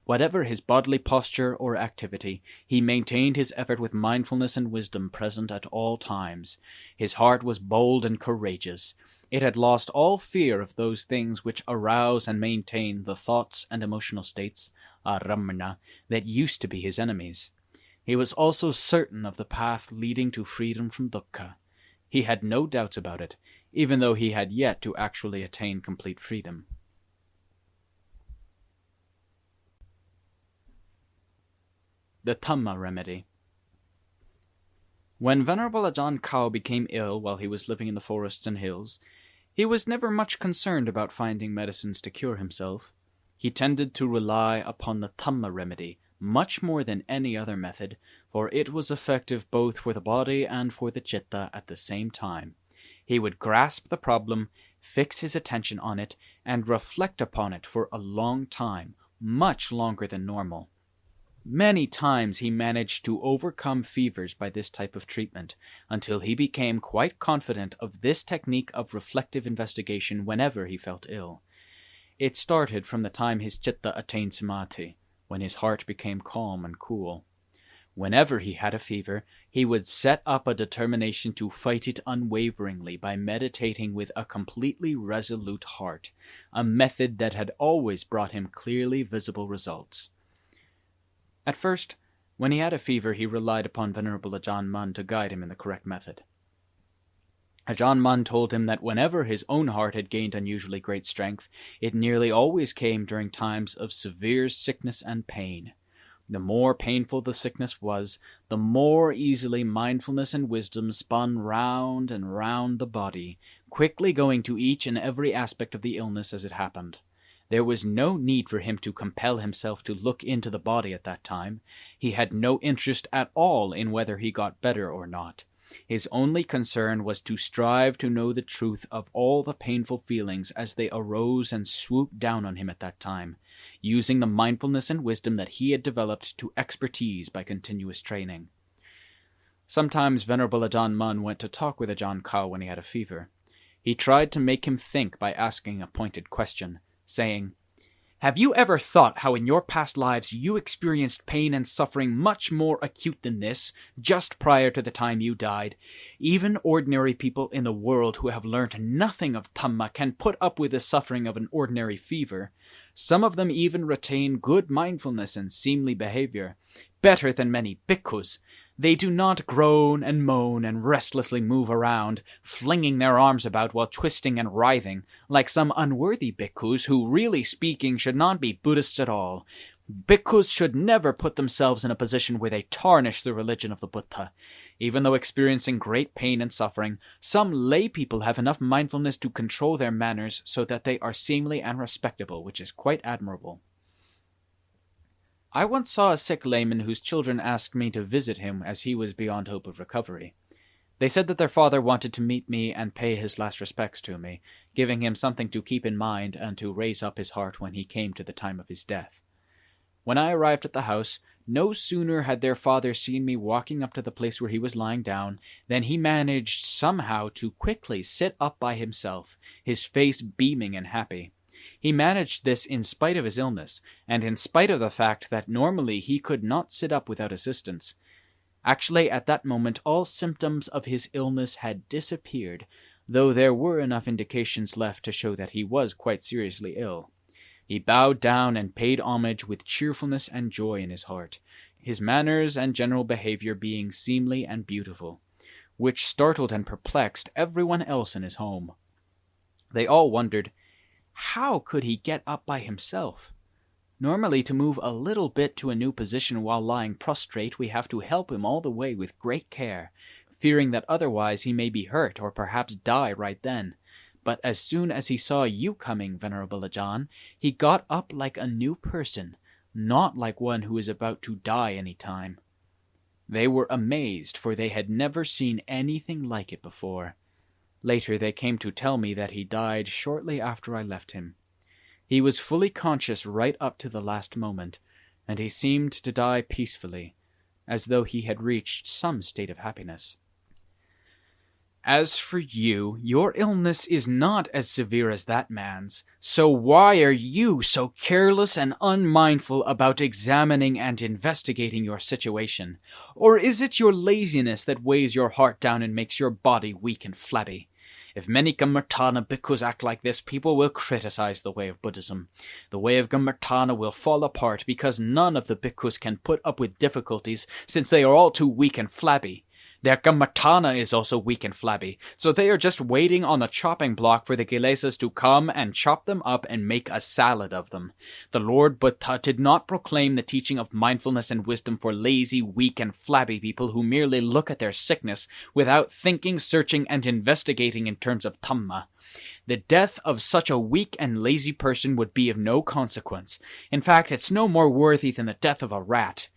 Whatever his bodily posture or activity, he maintained his effort with mindfulness and wisdom present at all times. His heart was bold and courageous. It had lost all fear of those things which arouse and maintain the thoughts and emotional states, aramana, that used to be his enemies. He was also certain of the path leading to freedom from dukkha. He had no doubts about it, even though he had yet to actually attain complete freedom. The Dhamma remedy. When Venerable Ajaan Khao became ill while he was living in the forests and hills, he was never much concerned about finding medicines to cure himself. He tended to rely upon the Dhamma remedy much more than any other method, for it was effective both for the body and for the citta at the same time. He would grasp the problem, fix his attention on it, and reflect upon it for a long time, much longer than normal. Many times he managed to overcome fevers by this type of treatment, until he became quite confident of this technique of reflective investigation whenever he felt ill. It started from the time his citta attained samadhi, when his heart became calm and cool. Whenever he had a fever, he would set up a determination to fight it unwaveringly by meditating with a completely resolute heart, a method that had always brought him clearly visible results. At first, when he had a fever, he relied upon Venerable Ajaan Mun to guide him in the correct method. Ajaan Mun told him that whenever his own heart had gained unusually great strength, it nearly always came during times of severe sickness and pain. The more painful the sickness was, the more easily mindfulness and wisdom spun round and round the body, quickly going to each and every aspect of the illness as it happened. There was no need for him to compel himself to look into the body at that time. He had no interest at all in whether he got better or not. His only concern was to strive to know the truth of all the painful feelings as they arose and swooped down on him at that time, using the mindfulness and wisdom that he had developed to expertise by continuous training. Sometimes Venerable Ajaan Mun went to talk with Ajaan Khao when he had a fever. He tried to make him think by asking a pointed question, saying, "Have you ever thought how in your past lives you experienced pain and suffering much more acute than this, just prior to the time you died? Even ordinary people in the world who have learnt nothing of Dhamma can put up with the suffering of an ordinary fever. Some of them even retain good mindfulness and seemly behavior, better than many bhikkhus. They do not groan and moan and restlessly move around, flinging their arms about while twisting and writhing, like some unworthy bhikkhus who, really speaking, should not be Buddhists at all. Bhikkhus should never put themselves in a position where they tarnish the religion of the Buddha. Even though experiencing great pain and suffering, some lay people have enough mindfulness to control their manners so that they are seemly and respectable, which is quite admirable. I once saw a sick layman whose children asked me to visit him as he was beyond hope of recovery. They said that their father wanted to meet me and pay his last respects to me, giving him something to keep in mind and to raise up his heart when he came to the time of his death. When I arrived at the house, no sooner had their father seen me walking up to the place where he was lying down than he managed somehow to quickly sit up by himself, his face beaming and happy. He managed this in spite of his illness, and in spite of the fact that normally he could not sit up without assistance. Actually, at that moment, all symptoms of his illness had disappeared, though there were enough indications left to show that he was quite seriously ill. He bowed down and paid homage with cheerfulness and joy in his heart, his manners and general behavior being seemly and beautiful, which startled and perplexed everyone else in his home. They all wondered, how could he get up by himself? Normally, to move a little bit to a new position while lying prostrate, we have to help him all the way with great care, fearing that otherwise he may be hurt or perhaps die right then. But as soon as he saw you coming, Venerable Ajaan, he got up like a new person, not like one who is about to die any time." They were amazed, for they had never seen anything like it before. Later they came to tell me that he died shortly after I left him. He was fully conscious right up to the last moment, and he seemed to die peacefully, as though he had reached some state of happiness. As for you, your illness is not as severe as that man's, so why are you so careless and unmindful about examining and investigating your situation? Or is it your laziness that weighs your heart down and makes your body weak and flabby? If many Gammartana bhikkhus act like this, people will criticize the way of Buddhism. The way of Gammartana will fall apart because none of the bhikkhus can put up with difficulties, since they are all too weak and flabby. Their Gammartana is also weak and flabby, so they are just waiting on the chopping block for the Kilesas to come and chop them up and make a salad of them. The Lord Buddha did not proclaim the teaching of mindfulness and wisdom for lazy, weak, and flabby people who merely look at their sickness without thinking, searching, and investigating in terms of Dhamma. The death of such a weak and lazy person would be of no consequence. In fact, it's no more worthy than the death of a rat.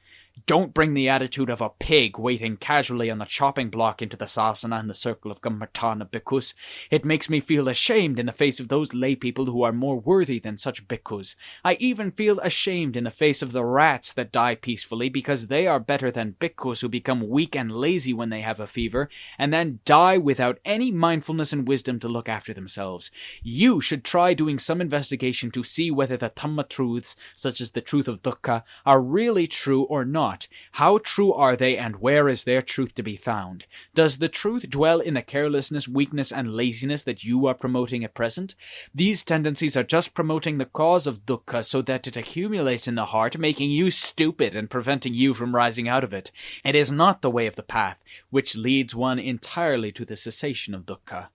Don't bring the attitude of a pig waiting casually on the chopping block into the sasana and the circle of Gammartana bhikkhus. It makes me feel ashamed in the face of those lay people who are more worthy than such bhikkhus. I even feel ashamed in the face of the rats that die peacefully, because they are better than bhikkhus who become weak and lazy when they have a fever, and then die without any mindfulness and wisdom to look after themselves. You should try doing some investigation to see whether the Dhamma truths, such as the truth of dukkha, are really true or not. How true are they, and where is their truth to be found? Does the truth dwell in the carelessness, weakness, and laziness that you are promoting at present? These tendencies are just promoting the cause of dukkha so that it accumulates in the heart, making you stupid and preventing you from rising out of it. It is not the way of the path, which leads one entirely to the cessation of dukkha.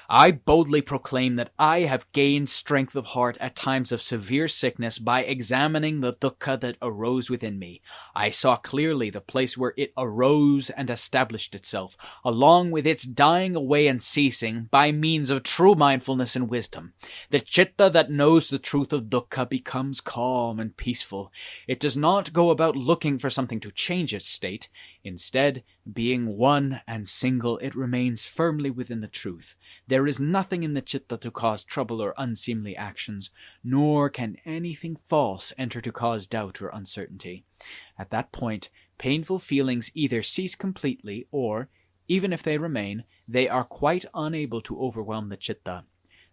I boldly proclaim that I have gained strength of heart at times of severe sickness by examining the dukkha that arose within me. I saw clearly the place where it arose and established itself, along with its dying away and ceasing, by means of true mindfulness and wisdom. The citta that knows the truth of dukkha becomes calm and peaceful. It does not go about looking for something to change its state. Instead, being one and single, it remains firmly within the truth. There is nothing in the citta to cause trouble or unseemly actions, nor can anything false enter to cause doubt or uncertainty. At that point, painful feelings either cease completely or, even if they remain, they are quite unable to overwhelm the citta.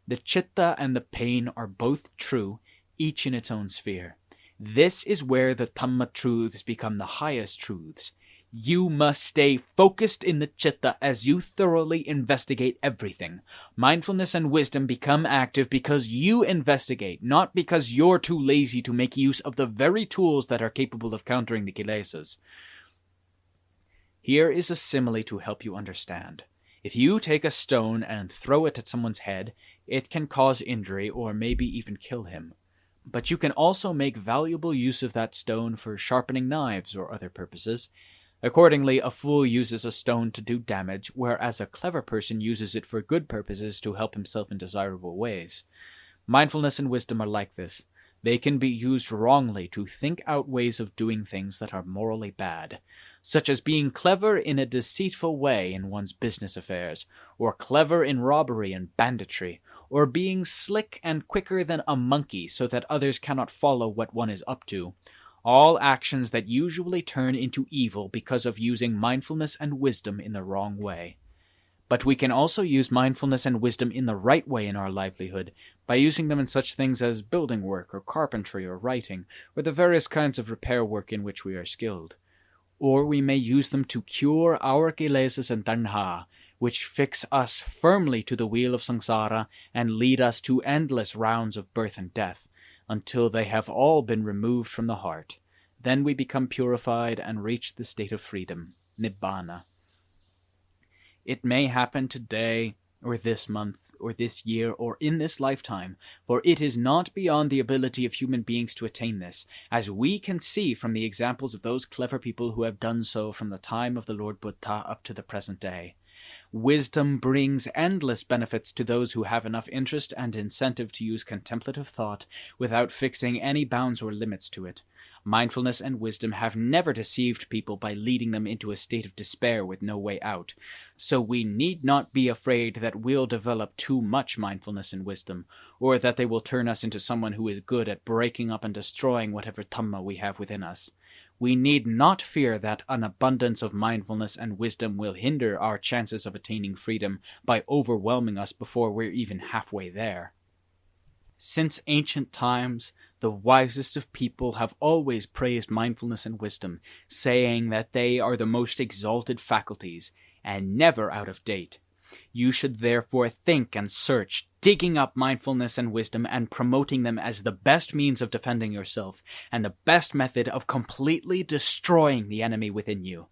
The citta and the pain are both true, each in its own sphere. This is where the Dhamma truths become the highest truths. You must stay focused in the citta as you thoroughly investigate everything. Mindfulness and wisdom become active because you investigate, not because you're too lazy to make use of the very tools that are capable of countering the kilesas. Here is a simile to help you understand. If you take a stone and throw it at someone's head, it can cause injury or maybe even kill him. But you can also make valuable use of that stone for sharpening knives or other purposes. Accordingly, a fool uses a stone to do damage, whereas a clever person uses it for good purposes to help himself in desirable ways. Mindfulness and wisdom are like this. They can be used wrongly to think out ways of doing things that are morally bad, such as being clever in a deceitful way in one's business affairs, or clever in robbery and banditry, or being slick and quicker than a monkey so that others cannot follow what one is up to. All actions that usually turn into evil because of using mindfulness and wisdom in the wrong way. But we can also use mindfulness and wisdom in the right way in our livelihood, by using them in such things as building work, or carpentry, or writing, or the various kinds of repair work in which we are skilled. Or we may use them to cure our kilesas and tanha, which fix us firmly to the wheel of samsara and lead us to endless rounds of birth and death, until they have all been removed from the heart. Then we become purified and reach the state of freedom, nibbana. It may happen today, or this month, or this year, or in this lifetime, for it is not beyond the ability of human beings to attain this, as we can see from the examples of those clever people who have done so from the time of the Lord Buddha up to the present day. Wisdom brings endless benefits to those who have enough interest and incentive to use contemplative thought without fixing any bounds or limits to it. Mindfulness and wisdom have never deceived people by leading them into a state of despair with no way out. So we need not be afraid that we'll develop too much mindfulness and wisdom, or that they will turn us into someone who is good at breaking up and destroying whatever Dhamma we have within us. We need not fear that an abundance of mindfulness and wisdom will hinder our chances of attaining freedom by overwhelming us before we're even halfway there. Since ancient times, the wisest of people have always praised mindfulness and wisdom, saying that they are the most exalted faculties, and never out of date. You should therefore think and search, digging up mindfulness and wisdom and promoting them as the best means of defending yourself, and the best method of completely destroying the enemy within you.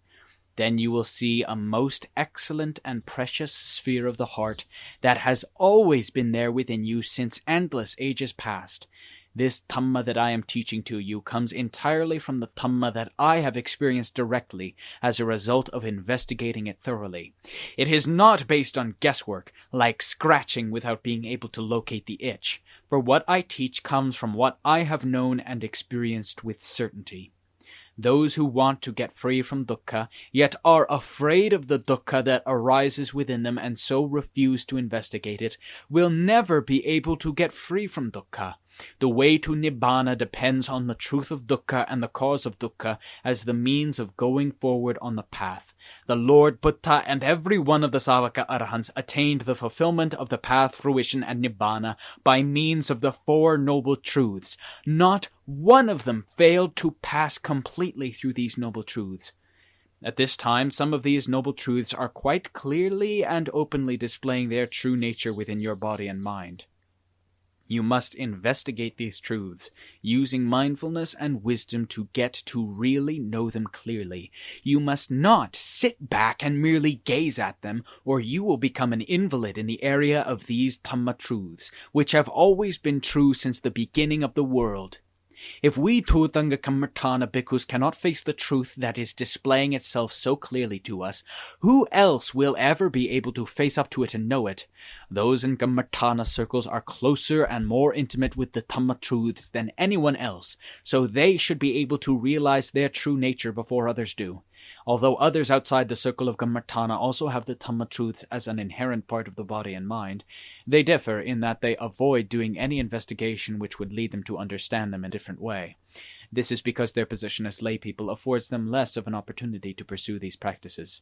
Then you will see a most excellent and precious sphere of the heart that has always been there within you since endless ages past. This Dhamma that I am teaching to you comes entirely from the Dhamma that I have experienced directly as a result of investigating it thoroughly. It is not based on guesswork, like scratching without being able to locate the itch, for what I teach comes from what I have known and experienced with certainty. Those who want to get free from dukkha, yet are afraid of the dukkha that arises within them and so refuse to investigate it, will never be able to get free from dukkha. The way to Nibbana depends on the truth of dukkha and the cause of dukkha as the means of going forward on the path. The Lord Buddha and every one of the Savaka Arahants attained the fulfillment of the path, fruition, and Nibbana by means of the Four Noble Truths. Not one of them failed to pass completely through these noble truths. At this time, some of these noble truths are quite clearly and openly displaying their true nature within your body and mind. You must investigate these truths, using mindfulness and wisdom to get to really know them clearly. You must not sit back and merely gaze at them, or you will become an invalid in the area of these Dhamma truths, which have always been true since the beginning of the world. If we Thutanga Kammatthana bhikkhus cannot face the truth that is displaying itself so clearly to us, who else will ever be able to face up to it and know it? Those in Kammatthana circles are closer and more intimate with the Dhamma truths than anyone else, so they should be able to realize their true nature before others do. Although others outside the circle of Kammatthana also have the Dhamma truths as an inherent part of the body and mind, they differ in that they avoid doing any investigation which would lead them to understand them a different way. This is because their position as laypeople affords them less of an opportunity to pursue these practices.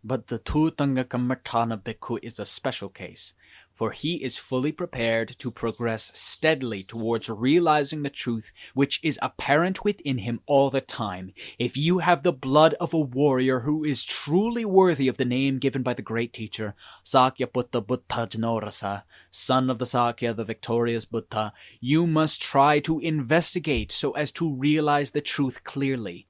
But the Thutanga Kammatthana bhikkhu is a special case, for he is fully prepared to progress steadily towards realizing the truth which is apparent within him all the time. If you have the blood of a warrior who is truly worthy of the name given by the great teacher, Sakyaputta Buddha Janorasa, son of the Sakya, the victorious Buddha, you must try to investigate so as to realize the truth clearly.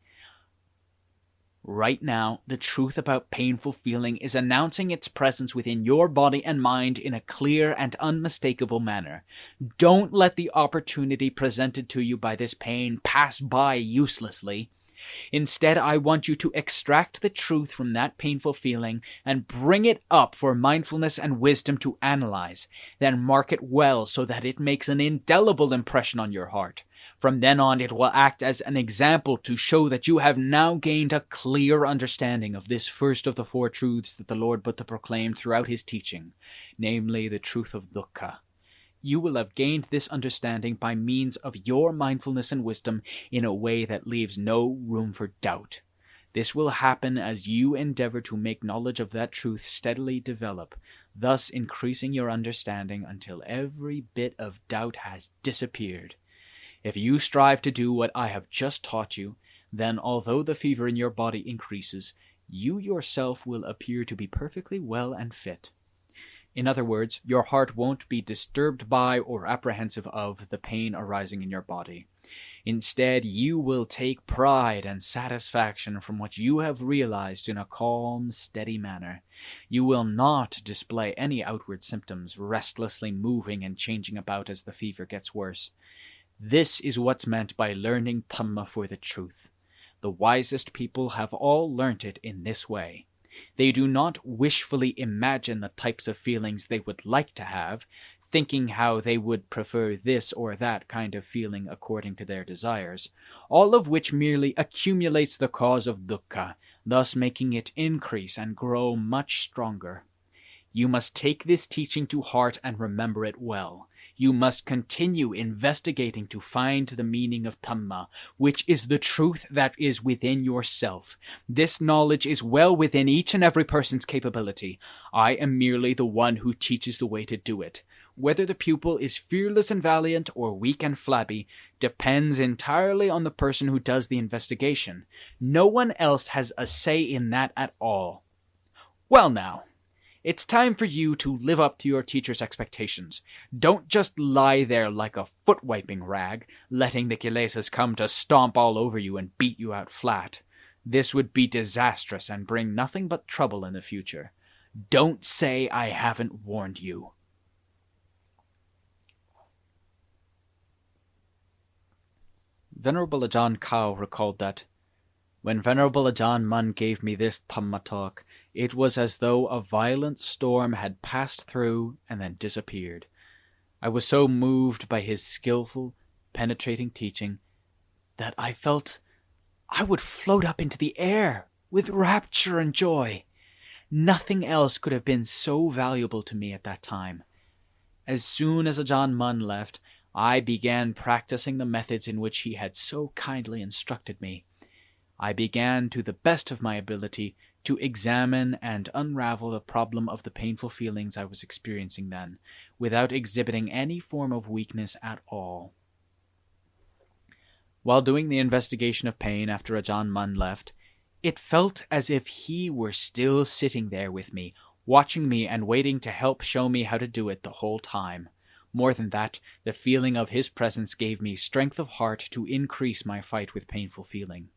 Right now, the truth about painful feeling is announcing its presence within your body and mind in a clear and unmistakable manner. Don't let the opportunity presented to you by this pain pass by uselessly. Instead, I want you to extract the truth from that painful feeling and bring it up for mindfulness and wisdom to analyze. Then mark it well so that it makes an indelible impression on your heart. From then on, it will act as an example to show that you have now gained a clear understanding of this first of the four truths that the Lord Buddha proclaimed throughout his teaching, namely the truth of dukkha. You will have gained this understanding by means of your mindfulness and wisdom in a way that leaves no room for doubt. This will happen as you endeavor to make knowledge of that truth steadily develop, thus increasing your understanding until every bit of doubt has disappeared. If you strive to do what I have just taught you, then although the fever in your body increases, you yourself will appear to be perfectly well and fit. In other words, your heart won't be disturbed by or apprehensive of the pain arising in your body. Instead, you will take pride and satisfaction from what you have realized in a calm, steady manner. You will not display any outward symptoms, restlessly moving and changing about as the fever gets worse. This is what's meant by learning Dhamma for the truth. The wisest people have all learnt it in this way. They do not wishfully imagine the types of feelings they would like to have, thinking how they would prefer this or that kind of feeling according to their desires, all of which merely accumulates the cause of dukkha, thus making it increase and grow much stronger. You must take this teaching to heart and remember it well. You must continue investigating to find the meaning of Dhamma, which is the truth that is within yourself. This knowledge is well within each and every person's capability. I am merely the one who teaches the way to do it. Whether the pupil is fearless and valiant or weak and flabby depends entirely on the person who does the investigation. No one else has a say in that at all. Well now, it's time for you to live up to your teacher's expectations. Don't just lie there like a foot-wiping rag, letting the kilesas come to stomp all over you and beat you out flat. This would be disastrous and bring nothing but trouble in the future. Don't say I haven't warned you. Venerable Ajaan Khao recalled that, when Venerable Ajaan Mun gave me this Dhamma talk, it was as though a violent storm had passed through and then disappeared. I was so moved by his skillful, penetrating teaching that I felt I would float up into the air with rapture and joy. Nothing else could have been so valuable to me at that time. As soon as Ajaan Mun left, I began practicing the methods in which he had so kindly instructed me. I began, to the best of my ability, to examine and unravel the problem of the painful feelings I was experiencing then, without exhibiting any form of weakness at all. While doing the investigation of pain after Ajaan Mun left, it felt as if he were still sitting there with me, watching me and waiting to help show me how to do it the whole time. More than that, the feeling of his presence gave me strength of heart to increase my fight with painful feeling.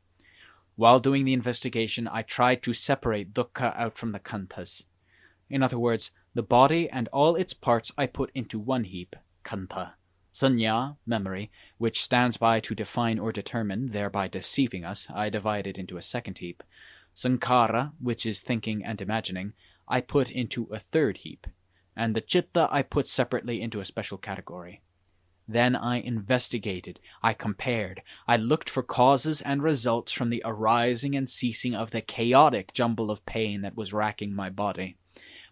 While doing the investigation, I tried to separate dukkha out from the khandhas. In other words, the body and all its parts I put into one heap, khandha. Sanya, memory, which stands by to define or determine, thereby deceiving us, I divided into a second heap. Sankhara, which is thinking and imagining, I put into a third heap. And the citta I put separately into a special category. Then I investigated, I compared, I looked for causes and results from the arising and ceasing of the chaotic jumble of pain that was racking my body.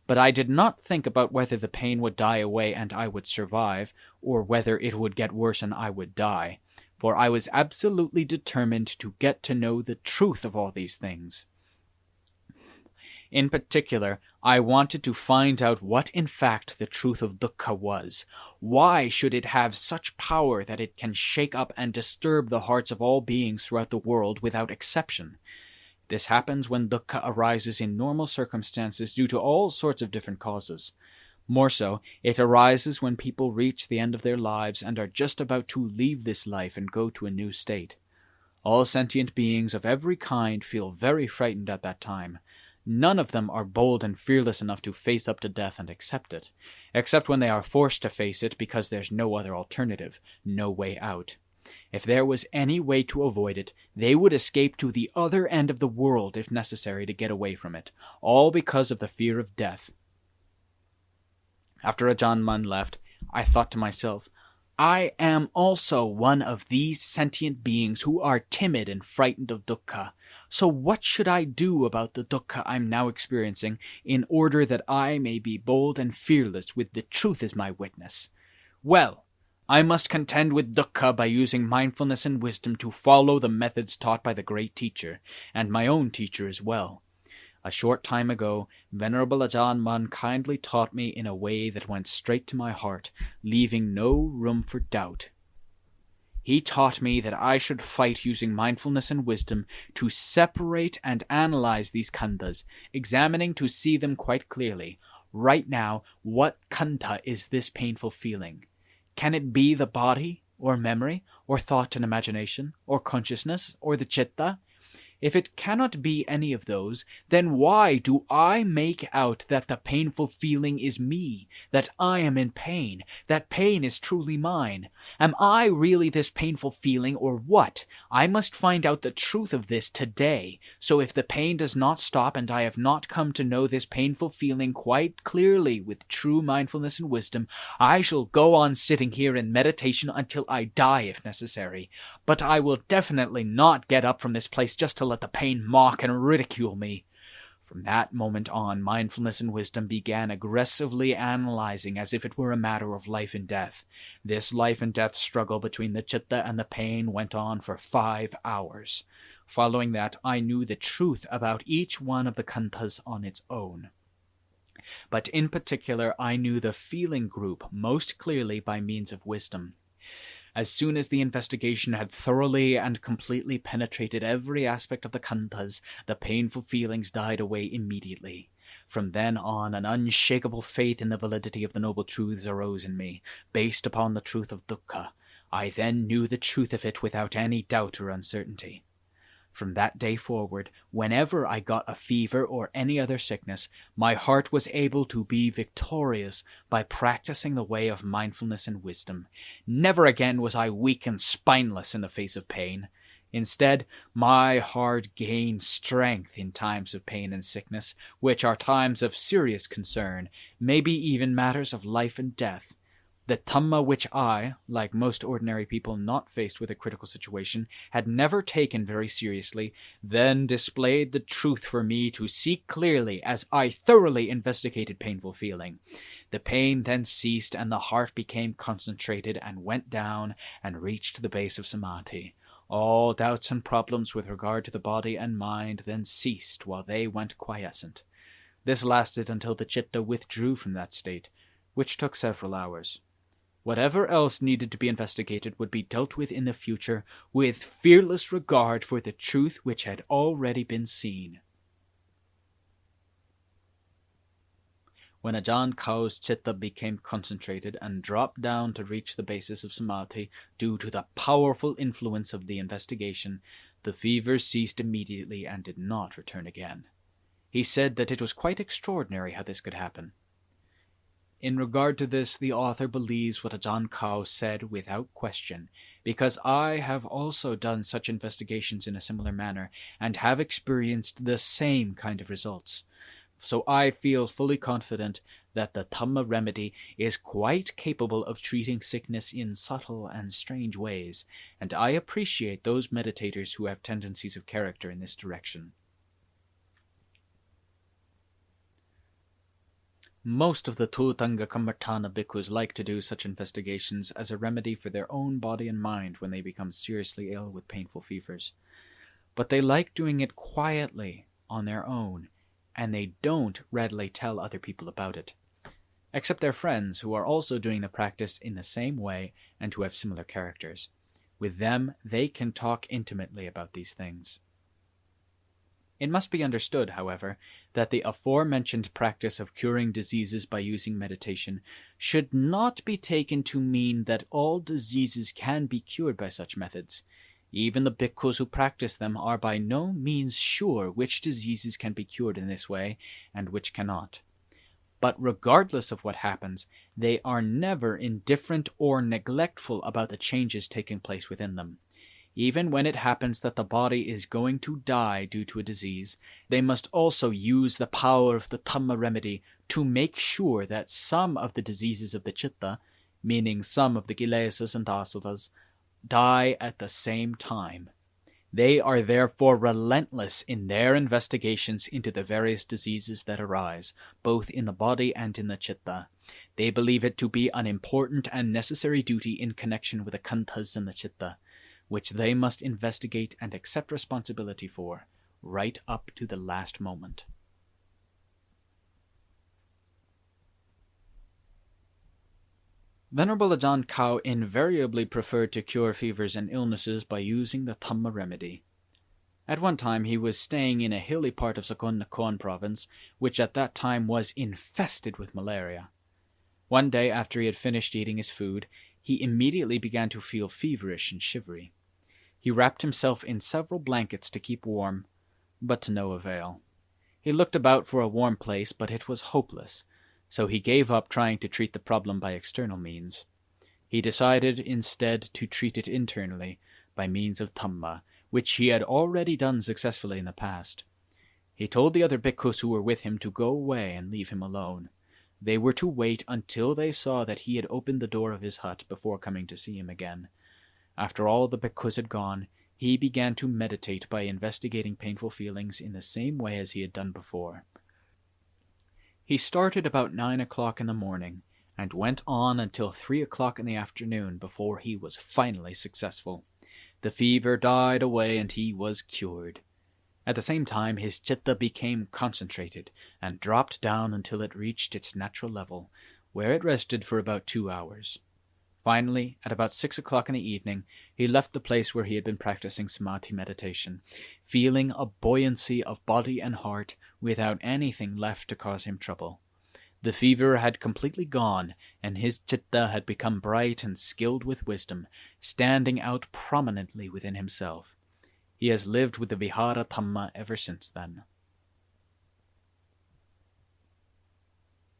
But I did not think about whether the pain would die away and I would survive, or whether it would get worse and I would die, for I was absolutely determined to get to know the truth of all these things. In particular, I wanted to find out what in fact the truth of dukkha was. Why should it have such power that it can shake up and disturb the hearts of all beings throughout the world without exception? This happens when dukkha arises in normal circumstances due to all sorts of different causes. More so, it arises when people reach the end of their lives and are just about to leave this life and go to a new state. All sentient beings of every kind feel very frightened at that time. None of them are bold and fearless enough to face up to death and accept it, except when they are forced to face it because there's no other alternative, no way out. If there was any way to avoid it, they would escape to the other end of the world if necessary to get away from it, all because of the fear of death. After Ajaan Mun left, I thought to myself, I am also one of these sentient beings who are timid and frightened of dukkha. So what should I do about the dukkha I'm now experiencing in order that I may be bold and fearless with the truth as my witness? Well, I must contend with dukkha by using mindfulness and wisdom to follow the methods taught by the great teacher, and my own teacher as well. A short time ago, Venerable Ajaan Mun kindly taught me in a way that went straight to my heart, leaving no room for doubt. He taught me that I should fight using mindfulness and wisdom to separate and analyze these khandhas, examining to see them quite clearly. Right now, what khandha is this painful feeling? Can it be the body, or memory, or thought and imagination, or consciousness, or the citta? If it cannot be any of those, then why do I make out that the painful feeling is me, that I am in pain, that pain is truly mine? Am I really this painful feeling, or what? I must find out the truth of this today, so if the pain does not stop and I have not come to know this painful feeling quite clearly with true mindfulness and wisdom, I shall go on sitting here in meditation until I die if necessary. But I will definitely not get up from this place just to let the pain mock and ridicule me. From that moment on, mindfulness and wisdom began aggressively analyzing as if it were a matter of life and death. This life and death struggle between the chitta and the pain went on for 5 hours. Following that, I knew the truth about each one of the khandhas on its own. But in particular, I knew the feeling group most clearly by means of wisdom. As soon as the investigation had thoroughly and completely penetrated every aspect of the khandhas, the painful feelings died away immediately. From then on, an unshakable faith in the validity of the noble truths arose in me, based upon the truth of dukkha. I then knew the truth of it without any doubt or uncertainty. From that day forward, whenever I got a fever or any other sickness, my heart was able to be victorious by practicing the way of mindfulness and wisdom. Never again was I weak and spineless in the face of pain. Instead, my heart gained strength in times of pain and sickness, which are times of serious concern, maybe even matters of life and death. The Dhamma which I, like most ordinary people not faced with a critical situation, had never taken very seriously, then displayed the truth for me to see clearly as I thoroughly investigated painful feeling. The pain then ceased, and the heart became concentrated and went down and reached the base of samadhi. All doubts and problems with regard to the body and mind then ceased while they went quiescent. This lasted until the chitta withdrew from that state, which took several hours. Whatever else needed to be investigated would be dealt with in the future with fearless regard for the truth which had already been seen. When Ajaan Khao's chitta became concentrated and dropped down to reach the basis of samadhi due to the powerful influence of the investigation, the fever ceased immediately and did not return again. He said that it was quite extraordinary how this could happen. In regard to this, the author believes what Ajaan Khao said without question, because I have also done such investigations in a similar manner, and have experienced the same kind of results. So I feel fully confident that the Dhamma remedy is quite capable of treating sickness in subtle and strange ways, and I appreciate those meditators who have tendencies of character in this direction. Most of the Tultanga Kammartana bhikkhus like to do such investigations as a remedy for their own body and mind when they become seriously ill with painful fevers. But they like doing it quietly on their own, and they don't readily tell other people about it, except their friends who are also doing the practice in the same way and who have similar characters. With them, they can talk intimately about these things. It must be understood, however, that the aforementioned practice of curing diseases by using meditation should not be taken to mean that all diseases can be cured by such methods. Even the bhikkhus who practice them are by no means sure which diseases can be cured in this way and which cannot. But regardless of what happens, they are never indifferent or neglectful about the changes taking place within them. Even when it happens that the body is going to die due to a disease, they must also use the power of the Dhamma remedy to make sure that some of the diseases of the chitta, meaning some of the kilesas and asaras, die at the same time. They are therefore relentless in their investigations into the various diseases that arise, both in the body and in the chitta. They believe it to be an important and necessary duty in connection with the khandhas and the chitta, which they must investigate and accept responsibility for, right up to the last moment. Venerable Ajaan Khao invariably preferred to cure fevers and illnesses by using the Dhamma remedy. At one time he was staying in a hilly part of Sakon Nakhon province, which at that time was infested with malaria. One day after he had finished eating his food, he immediately began to feel feverish and shivery. He wrapped himself in several blankets to keep warm, but to no avail. He looked about for a warm place, but it was hopeless, so he gave up trying to treat the problem by external means. He decided instead to treat it internally, by means of Dhamma, which he had already done successfully in the past. He told the other bhikkhus who were with him to go away and leave him alone. They were to wait until they saw that he had opened the door of his hut before coming to see him again. After all the bhikkhus had gone, he began to meditate by investigating painful feelings in the same way as he had done before. He started about 9 o'clock in the morning, and went on until 3 o'clock in the afternoon before he was finally successful. The fever died away and he was cured. At the same time, his chitta became concentrated and dropped down until it reached its natural level, where it rested for about 2 hours. Finally, at about 6 o'clock in the evening, he left the place where he had been practicing samadhi meditation, feeling a buoyancy of body and heart without anything left to cause him trouble. The fever had completely gone, and his chitta had become bright and skilled with wisdom, standing out prominently within himself. He has lived with the Vihara Dhamma ever since then.